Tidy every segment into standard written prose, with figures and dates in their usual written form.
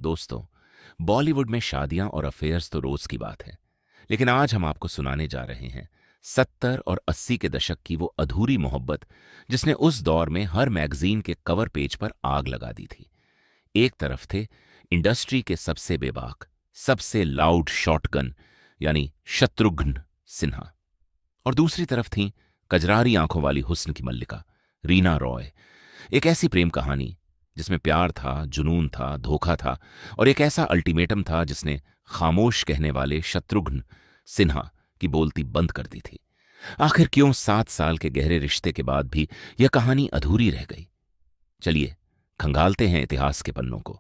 दोस्तों, बॉलीवुड में शादियां और अफेयर्स तो रोज की बात है। लेकिन आज हम आपको सुनाने जा रहे हैं 70 और 80 के दशक की वो अधूरी मोहब्बत जिसने उस दौर में हर मैगजीन के कवर पेज पर आग लगा दी थी। एक तरफ थे इंडस्ट्री के सबसे बेबाक, सबसे लाउड शॉटगन यानी शत्रुघ्न सिन्हा, और दूसरी तरफ थी कजरारी आंखों वाली हुस्न की मल्लिका रीना रॉय। एक ऐसी प्रेम कहानी जिसमें प्यार था, जुनून था, धोखा था, और एक ऐसा अल्टीमेटम था जिसने खामोश कहने वाले शत्रुघ्न सिन्हा की बोलती बंद कर दी थी। आखिर क्यों 7 साल के गहरे रिश्ते के बाद भी यह कहानी अधूरी रह गई? चलिए खंगालते हैं इतिहास के पन्नों को।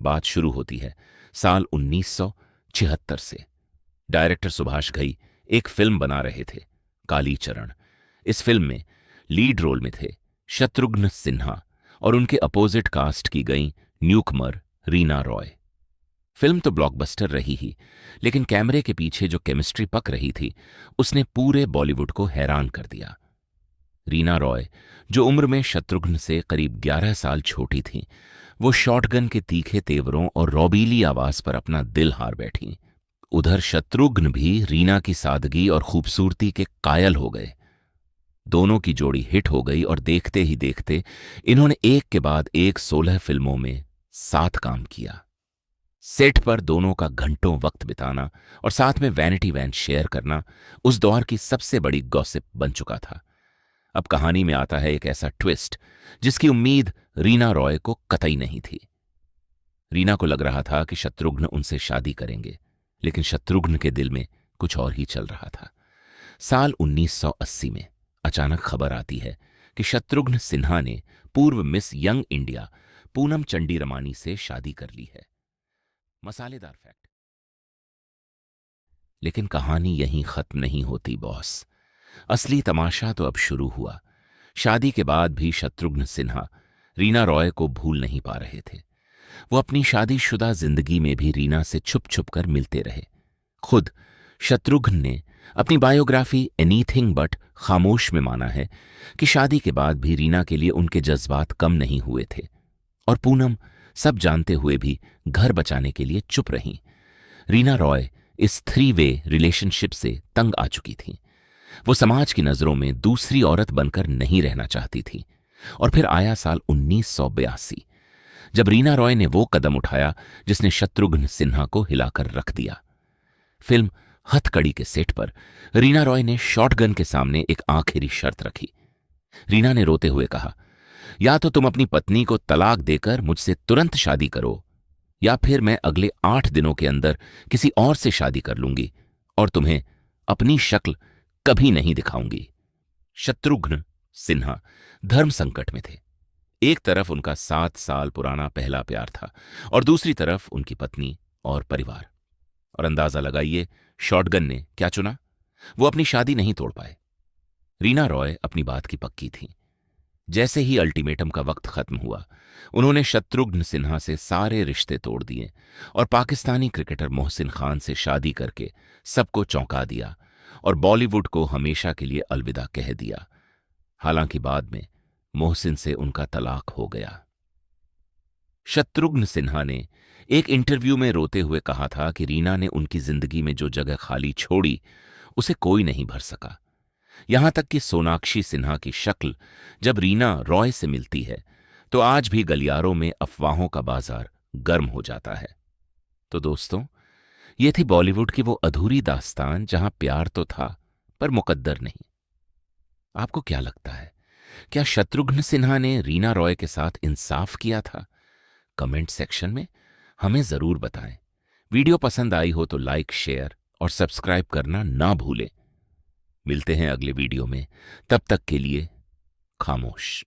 बात शुरू होती है साल 1976 से। डायरेक्टर सुभाष घई एक फिल्म बना रहे थे, काली चरण। इस फिल्म में लीड रोल में थे शत्रुघ्न सिन्हा और उनके अपोजिट कास्ट की गई न्यूकमर रीना रॉय। फिल्म तो ब्लॉकबस्टर रही ही, लेकिन कैमरे के पीछे जो केमिस्ट्री पक रही थी उसने पूरे बॉलीवुड को हैरान कर दिया। रीना रॉय, जो उम्र में शत्रुघ्न से करीब 11 साल छोटी थीं, वो शॉटगन के तीखे तेवरों और रौबीली आवाज पर अपना दिल हार बैठी। उधर शत्रुघ्न भी रीना की सादगी और खूबसूरती के कायल हो गए। दोनों की जोड़ी हिट हो गई और देखते ही देखते इन्होंने एक के बाद एक 16 फिल्मों में साथ काम किया। सेट पर दोनों का घंटों वक्त बिताना और साथ में वैनिटी वैन शेयर करना उस दौर की सबसे बड़ी गॉसिप बन चुका था। अब कहानी में आता है एक ऐसा ट्विस्ट जिसकी उम्मीद रीना रॉय को कतई नहीं थी। रीना को लग रहा था कि शत्रुघ्न उनसे शादी करेंगे, लेकिन शत्रुघ्न के दिल में कुछ और ही चल रहा था। साल 1980 में अचानक खबर आती है कि शत्रुघ्न सिन्हा ने पूर्व miss young India Poonam Chandi Ramani से शादी कर ली है। मसालेदार फैक्ट। लेकिन कहानी यहीं खत्म नहीं होती बॉस। असली तमाशा तो अब शुरू हुआ। शादी के बाद भी शत्रुघ्न सिन्हा रीना रॉय को भूल नहीं पा रहे थे। वो अपनी शादीशुदा जिंदगी में भी रीना से छुप छुप कर मिलते रहे। खुद शत्रुघ्न ने अपनी बायोग्राफी एनीथिंग बट खामोश में माना है कि शादी के बाद भी रीना के लिए उनके जज्बात कम नहीं हुए थे। और पूनम सब जानते हुए भी घर बचाने के लिए चुप रहीं। रीना रॉय इस 3 वे रिलेशनशिप से तंग आ चुकी थी। वो समाज की नजरों में दूसरी औरत बनकर नहीं रहना चाहती थी। और फिर आया साल 1982, जब रीना रॉय ने वो कदम उठाया जिसने शत्रुघ्न सिन्हा को हिलाकर रख दिया। फिल्म हथकड़ी के सेट पर रीना रॉय ने शॉटगन के सामने एक आखिरी शर्त रखी। रीना ने रोते हुए कहा, या तो तुम अपनी पत्नी को तलाक देकर मुझसे तुरंत शादी करो, या फिर मैं अगले 8 दिनों के अंदर किसी और से शादी कर लूंगी और तुम्हें अपनी शक्ल कभी नहीं दिखाऊंगी। शत्रुघ्न सिन्हा धर्म संकट में थे। एक तरफ उनका 7 साल पुराना पहला प्यार था और दूसरी तरफ उनकी पत्नी और परिवार। और अंदाजा लगाइए शॉटगन ने क्या चुना। वो अपनी शादी नहीं तोड़ पाए। रीना रॉय अपनी बात की पक्की थी। जैसे ही अल्टीमेटम का वक्त खत्म हुआ, उन्होंने शत्रुघ्न सिन्हा से सारे रिश्ते तोड़ दिए और पाकिस्तानी क्रिकेटर मोहसिन खान से शादी करके सबको चौंका दिया और बॉलीवुड को हमेशा के लिए अलविदा कह दिया। हालांकि बाद में मोहसिन से उनका तलाक हो गया। शत्रुघ्न सिन्हा ने एक इंटरव्यू में रोते हुए कहा था कि रीना ने उनकी जिंदगी में जो जगह खाली छोड़ी उसे कोई नहीं भर सका। यहां तक कि सोनाक्षी सिन्हा की शक्ल जब रीना रॉय से मिलती है तो आज भी गलियारों में अफवाहों का बाजार गर्म हो जाता है। तो दोस्तों, ये थी बॉलीवुड की वो अधूरी दास्तान जहां प्यार तो था पर मुकद्दर नहीं। आपको क्या लगता है, क्या शत्रुघ्न सिन्हा ने रीना रॉय के साथ इंसाफ किया था? कमेंट सेक्शन में हमें जरूर बताएं। वीडियो पसंद आई हो तो लाइक, शेयर और सब्सक्राइब करना ना भूलें। मिलते हैं अगले वीडियो में। तब तक के लिए खामोश।